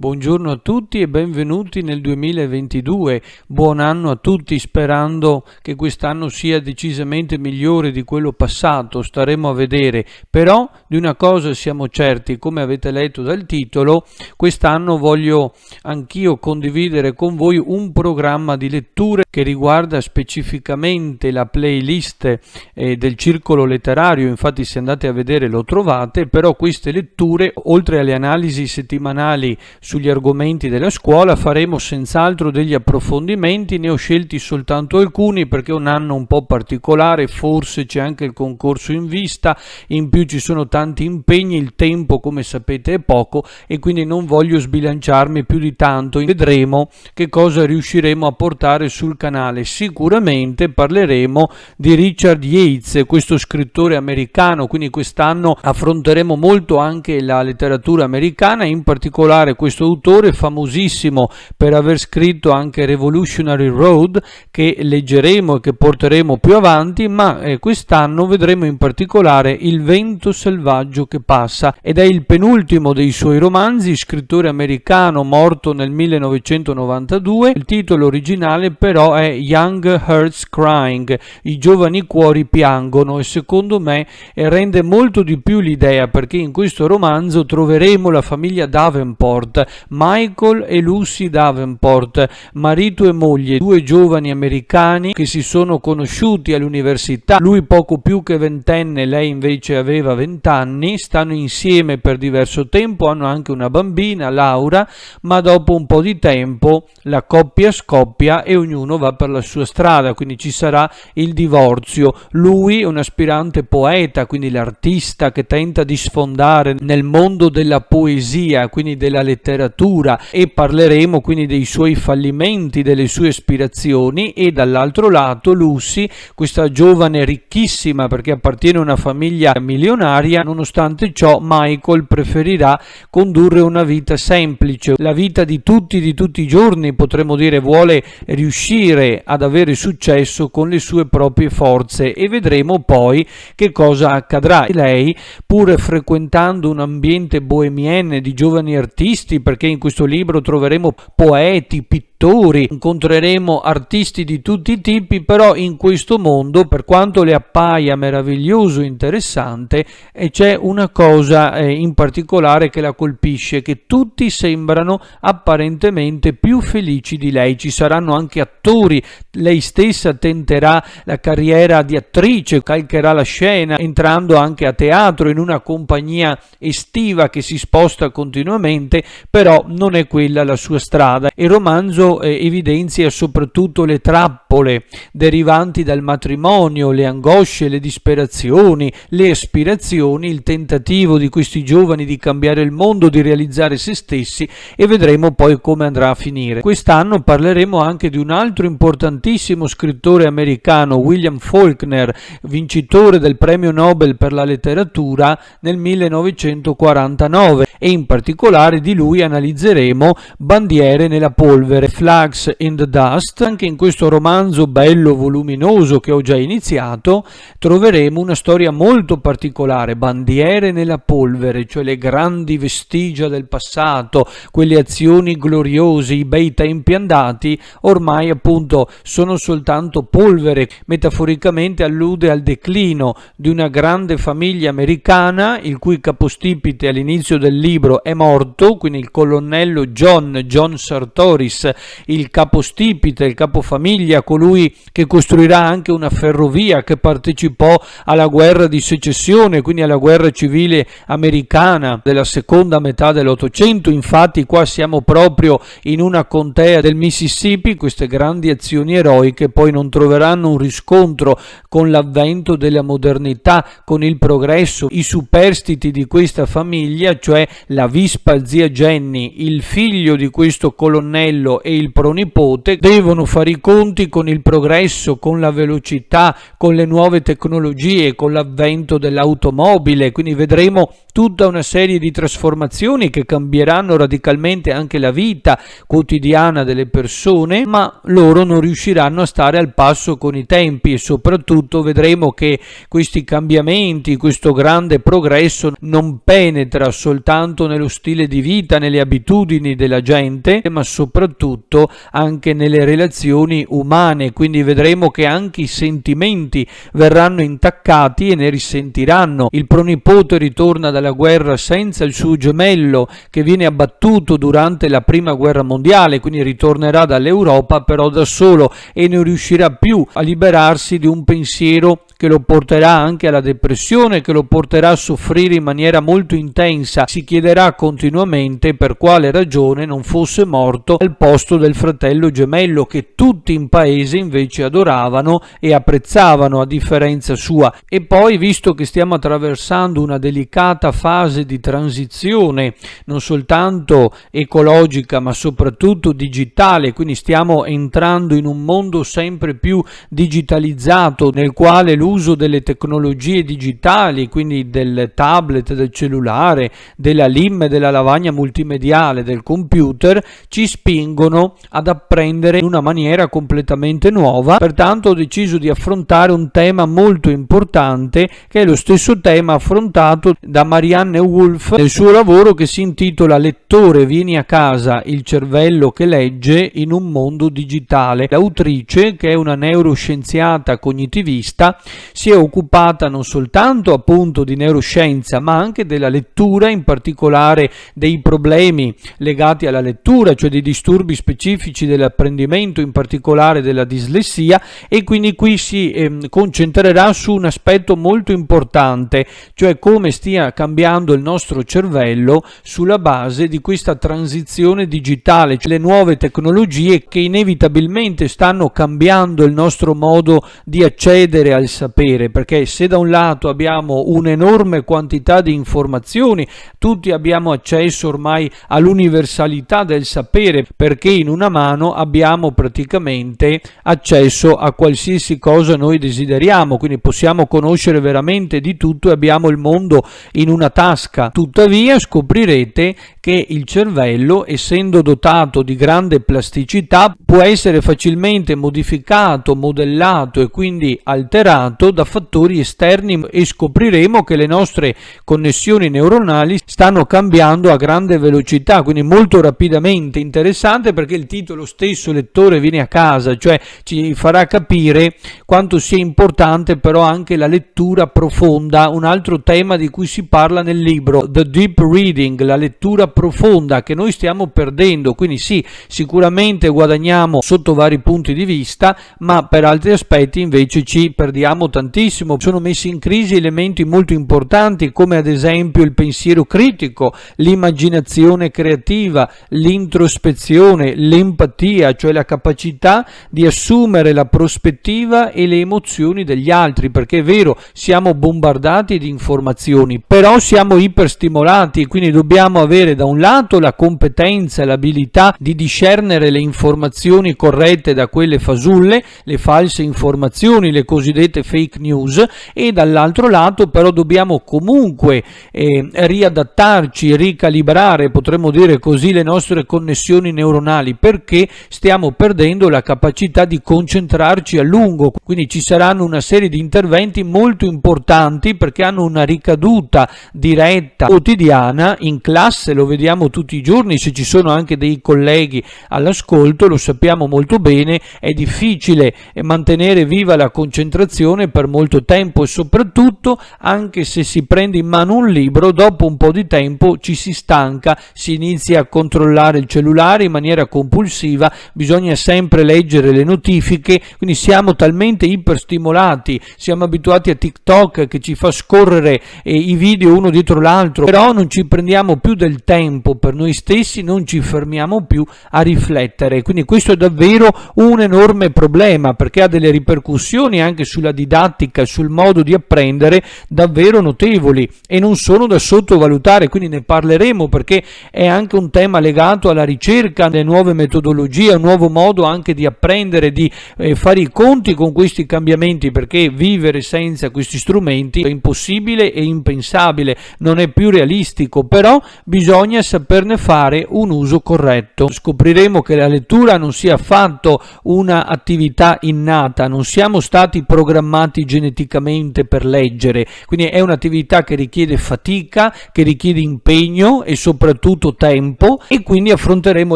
Buongiorno a tutti e benvenuti nel 2022. Buon anno a tutti, sperando che quest'anno sia decisamente migliore di quello passato. Staremo a vedere. Però di una cosa siamo certi, come avete letto dal titolo, quest'anno voglio anch'io condividere con voi un programma di letture che riguarda specificamente la playlist del circolo letterario. Infatti, se andate a vedere lo trovate. Però queste letture, oltre alle analisi settimanali sugli argomenti della scuola, faremo senz'altro degli approfondimenti. Ne ho scelti soltanto alcuni perché è un anno un po' particolare, forse c'è anche il concorso in vista, in più ci sono tanti impegni, il tempo come sapete è poco e quindi non voglio sbilanciarmi più di tanto. Vedremo che cosa riusciremo a portare sul canale. Sicuramente parleremo di Richard Yates, questo scrittore americano, quindi quest'anno affronteremo molto anche la letteratura americana, in particolare questo autore famosissimo per aver scritto anche Revolutionary Road, che leggeremo e che porteremo più avanti, ma quest'anno vedremo in particolare Il vento selvaggio che passa, ed è il penultimo dei suoi romanzi. Scrittore americano morto nel 1992, il titolo originale però è Young Hearts Crying, i giovani cuori piangono, e secondo me rende molto di più l'idea, perché in questo romanzo troveremo la famiglia Davenport, Michael e Lucy Davenport, marito e moglie, due giovani americani che si sono conosciuti all'università, lui poco più che ventenne, lei invece aveva 20 anni, stanno insieme per diverso tempo, hanno anche una bambina, Laura, ma dopo un po' di tempo la coppia scoppia e ognuno va per la sua strada, quindi ci sarà il divorzio. Lui è un aspirante poeta, quindi l'artista che tenta di sfondare nel mondo della poesia, quindi della letteratura, e parleremo quindi dei suoi fallimenti, delle sue aspirazioni. E dall'altro lato Lucy, questa giovane ricchissima perché appartiene a una famiglia milionaria. Nonostante ciò Michael preferirà condurre una vita semplice, la vita di tutti i giorni, potremmo dire. Vuole riuscire ad avere successo con le sue proprie forze, e vedremo poi che cosa accadrà. Lei, pur frequentando un ambiente bohemienne di giovani artisti, perché in questo libro troveremo poeti, pittori, incontreremo artisti di tutti i tipi, però in questo mondo, per quanto le appaia meraviglioso, interessante, c'è una cosa in particolare che la colpisce, che tutti sembrano apparentemente più felici di lei. Ci saranno anche attori, lei stessa tenterà la carriera di attrice, calcherà la scena, entrando anche a teatro in una compagnia estiva che si sposta continuamente, però non è quella la sua strada. Il romanzo evidenzia soprattutto le trappole derivanti dal matrimonio, le angosce, le disperazioni, le aspirazioni, il tentativo di questi giovani di cambiare il mondo, di realizzare se stessi, e vedremo poi come andrà a finire. Quest'anno parleremo anche di un altro importantissimo scrittore americano, William Faulkner, vincitore del premio Nobel per la letteratura nel 1949, e in particolare di lui analizzeremo Bandiere nella polvere, Flags in the Dust. Anche in questo romanzo bello, voluminoso, che ho già iniziato, troveremo una storia molto particolare. Bandiere nella polvere, cioè le grandi vestigia del passato, quelle azioni gloriose, i bei tempi andati, ormai appunto sono soltanto polvere. Metaforicamente allude al declino di una grande famiglia americana, il cui capostipite all'inizio del libro è morto, quindi il colonnello John Sartoris, il capostipite, il capofamiglia, colui che costruirà anche una ferrovia, che partecipò alla guerra di secessione, quindi alla guerra civile americana della seconda metà dell'Ottocento. Infatti qua siamo proprio in una contea del Mississippi. Queste grandi azioni eroiche poi non troveranno un riscontro con l'avvento della modernità, con il progresso. I superstiti di questa famiglia, cioè la vispa zia Jenny, il figlio di questo colonnello e il pronipote, devono fare i conti con il progresso, con la velocità, con le nuove tecnologie, con l'avvento dell'automobile. Quindi vedremo tutta una serie di trasformazioni che cambieranno radicalmente anche la vita quotidiana delle persone, ma loro non riusciranno a stare al passo con i tempi e soprattutto vedremo che questi cambiamenti, questo grande progresso non penetra soltanto nello stile di vita, nelle abitudini della gente, ma soprattutto anche nelle relazioni umane, quindi vedremo che anche i sentimenti verranno intaccati e ne risentiranno. Il pronipote ritorna dalla guerra senza il suo gemello che viene abbattuto durante la prima guerra mondiale, quindi ritornerà dall'Europa però da solo e non riuscirà più a liberarsi di un pensiero che lo porterà anche alla depressione, che lo porterà a soffrire in maniera molto intensa. Si chiederà continuamente per quale ragione non fosse morto al posto del fratello gemello che tutti in paese invece adoravano e apprezzavano a differenza sua. E poi, visto che stiamo attraversando una delicata fase di transizione, non soltanto ecologica ma soprattutto digitale, quindi stiamo entrando in un mondo sempre più digitalizzato nel quale l'uso delle tecnologie digitali, quindi del tablet, del cellulare, della LIM, della lavagna multimediale, del computer, ci spingono ad apprendere in una maniera completamente nuova. Pertanto ho deciso di affrontare un tema molto importante, che è lo stesso tema affrontato da Marianne Wolf nel suo lavoro che si intitola Lettore, vieni a casa, il cervello che legge in un mondo digitale. L'autrice, che è una neuroscienziata cognitivista, si è occupata non soltanto appunto di neuroscienza ma anche della lettura, in particolare dei problemi legati alla lettura, cioè dei disturbi specifici dell'apprendimento, in particolare della dislessia, e quindi qui si concentrerà su un aspetto molto importante, cioè come stia cambiando il nostro cervello sulla base di questa transizione digitale, cioè le nuove tecnologie che inevitabilmente stanno cambiando il nostro modo di accedere al sapere, perché se da un lato abbiamo un'enorme quantità di informazioni, tutti abbiamo accesso ormai all'universalità del sapere, perché in una mano abbiamo praticamente accesso a qualsiasi cosa noi desideriamo, quindi possiamo conoscere veramente di tutto e abbiamo il mondo in una tasca. Tuttavia scoprirete che il cervello, essendo dotato di grande plasticità, può essere facilmente modificato, modellato e quindi alterato da fattori esterni, e scopriremo che le nostre connessioni neuronali stanno cambiando a grande velocità, quindi molto rapidamente. Interessante perché il titolo stesso, Lettore, vieni a casa, cioè ci farà capire quanto sia importante però anche la lettura profonda, un altro tema di cui si parla nel libro, The Deep Reading, la lettura profonda che noi stiamo perdendo. Quindi sì, sicuramente guadagniamo sotto vari punti di vista, ma per altri aspetti invece ci perdiamo tantissimo. Sono messi in crisi elementi molto importanti come ad esempio il pensiero critico, l'immaginazione creativa, l'introspezione, l'empatia, cioè la capacità di assumere la prospettiva e le emozioni degli altri, perché è vero, siamo bombardati di informazioni, però siamo iperstimolati, quindi dobbiamo avere da un lato la competenza e l'abilità di discernere le informazioni corrette da quelle fasulle, le false informazioni, le cosiddette fake news, e dall'altro lato però dobbiamo comunque riadattarci, ricalibrare, potremmo dire così, le nostre connessioni neuronali, perché stiamo perdendo la capacità di concentrarci a lungo. Quindi ci saranno una serie di interventi molto importanti perché hanno una ricaduta diretta quotidiana in classe, lo vediamo tutti i giorni, se ci sono anche dei colleghi all'ascolto lo sappiamo molto bene, è difficile mantenere viva la concentrazione per molto tempo e soprattutto anche se si prende in mano un libro, dopo un po' di tempo ci si stanca, si inizia a controllare il cellulare in maniera compulsiva, bisogna sempre leggere le notifiche, quindi siamo talmente iperstimolati, siamo abituati a TikTok che ci fa scorrere i video uno dietro l'altro, però non ci prendiamo più del tempo tempo per noi stessi, non ci fermiamo più a riflettere. Quindi questo è davvero un enorme problema, perché ha delle ripercussioni anche sulla didattica, sul modo di apprendere davvero notevoli e non sono da sottovalutare. Quindi ne parleremo, perché è anche un tema legato alla ricerca, alle nuove metodologie, a un nuovo modo anche di apprendere, di fare i conti con questi cambiamenti, perché vivere senza questi strumenti è impossibile e impensabile, non è più realistico, però bisogna saperne fare un uso corretto. Scopriremo che la lettura non sia affatto una attività innata, non siamo stati programmati geneticamente per leggere, quindi è un'attività che richiede fatica, che richiede impegno e soprattutto tempo, e quindi affronteremo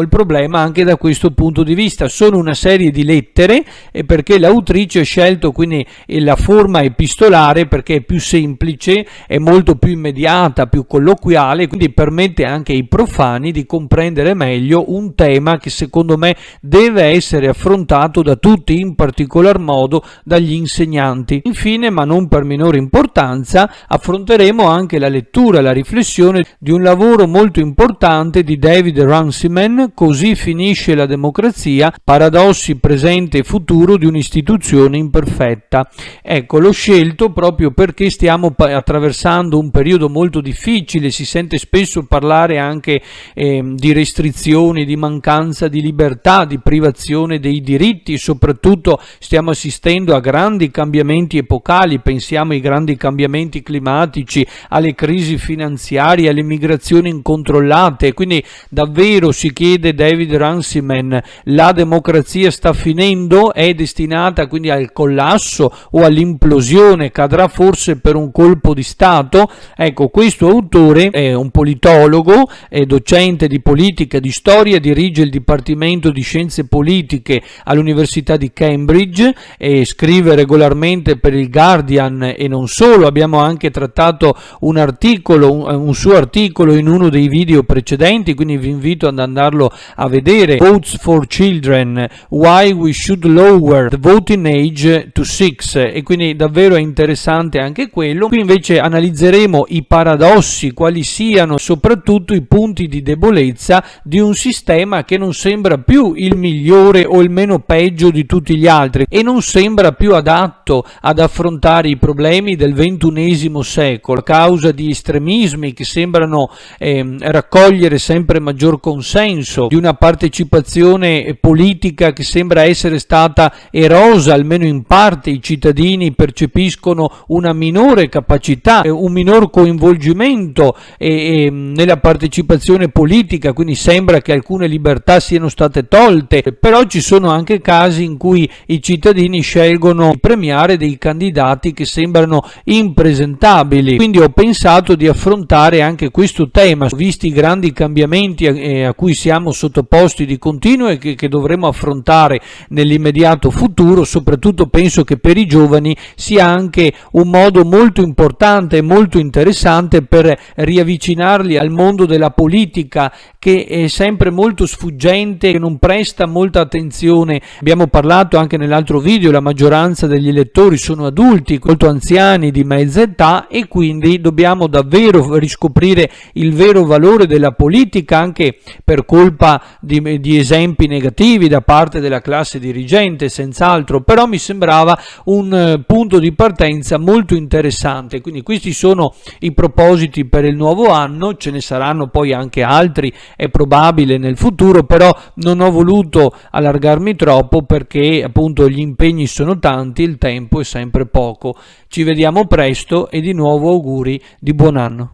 il problema anche da questo punto di vista. Sono una serie di lettere, perché l'autrice ha scelto quindi la forma epistolare perché è più semplice, è molto più immediata, più colloquiale, quindi permette anche ai profani di comprendere meglio un tema che secondo me deve essere affrontato da tutti, in particolar modo dagli insegnanti. Infine, ma non per minore importanza, affronteremo anche la lettura, la riflessione di un lavoro molto importante di David Runciman, Così finisce la democrazia, paradossi presente e futuro di un'istituzione imperfetta. Ecco, l'ho scelto proprio perché stiamo attraversando un periodo molto difficile, si sente spesso parlare anche di restrizioni, di mancanza di libertà, di privazione dei diritti, soprattutto stiamo assistendo a grandi cambiamenti epocali, pensiamo ai grandi cambiamenti climatici, alle crisi finanziarie, alle migrazioni incontrollate. Quindi davvero si chiede, David Runciman, la democrazia sta finendo? È destinata quindi al collasso o all'implosione? Cadrà forse per un colpo di Stato? Ecco, questo autore è un politologo, è docente di politica e di storia, dirige il Dipartimento di Scienze Politiche all'Università di Cambridge e scrive regolarmente per il Guardian e non solo. Abbiamo anche trattato un suo articolo in uno dei video precedenti, quindi vi invito ad andarlo a vedere. Votes for Children, Why We Should Lower the Voting Age to 6, e quindi davvero è interessante anche quello. Qui invece analizzeremo i paradossi, quali siano soprattutto i punti di debolezza di un sistema che non sembra più il migliore o il meno peggio di tutti gli altri e non sembra più adatto ad affrontare i problemi del XXI secolo a causa di estremismi che sembrano raccogliere sempre maggior consenso, di una partecipazione politica che sembra essere stata erosa, almeno in parte. I cittadini percepiscono una minore capacità, un minor coinvolgimento nella partecipazione politica, quindi sembra che alcune libertà siano state tolte, però ci sono anche casi in cui i cittadini scelgono di premiare dei candidati che sembrano impresentabili. Quindi ho pensato di affrontare anche questo tema, visti i grandi cambiamenti a cui siamo sottoposti di continuo e che dovremo affrontare nell'immediato futuro. Soprattutto penso che per i giovani sia anche un modo molto importante e molto interessante per riavvicinarli al mondo della politica, che è sempre molto sfuggente, che non presta molta attenzione. Abbiamo parlato anche nell'altro video, la maggioranza degli elettori sono adulti, molto anziani, di mezza età, e quindi dobbiamo davvero riscoprire il vero valore della politica, anche per colpa di esempi negativi da parte della classe dirigente, senz'altro, però mi sembrava un punto di partenza molto interessante. Quindi questi sono i propositi per il nuovo anno, ce ne saranno poi anche altri, è probabile nel futuro, però non ho voluto allargarmi troppo perché appunto gli impegni sono tanti, il tempo è sempre poco. Ci vediamo presto e di nuovo auguri di buon anno.